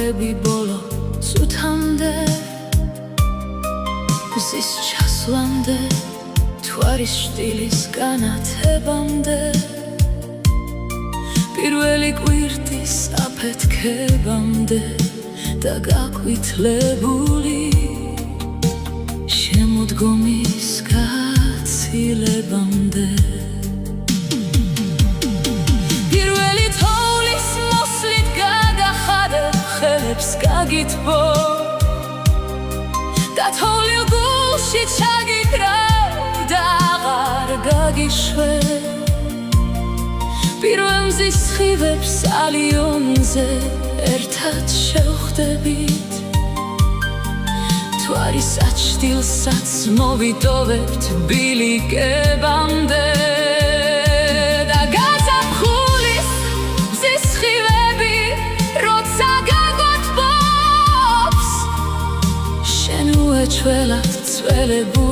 კვირები ბოლო წუთამდე მზის ჩასვლამდე თვარის შტილის განათებამდე პირველი კვირტის აფეთქებამდე და გაკვითლებული შემოდგომის გაცილებამდე პირველი თოვლის მოსლით გადახადე ხელებს გაგითბო და თოვლილ გულში ჩაგიკრა და აღარ გაგიშვე პირველ მზის სხივებს ალიონზე ერთად შევხვდებით თვარის საჭდილსაც მოვიტოვებთ ბილიკებამდე და გაზაფხულის მზის სხივები როცა გაგოთბობს შენ უეჩველად წველებულ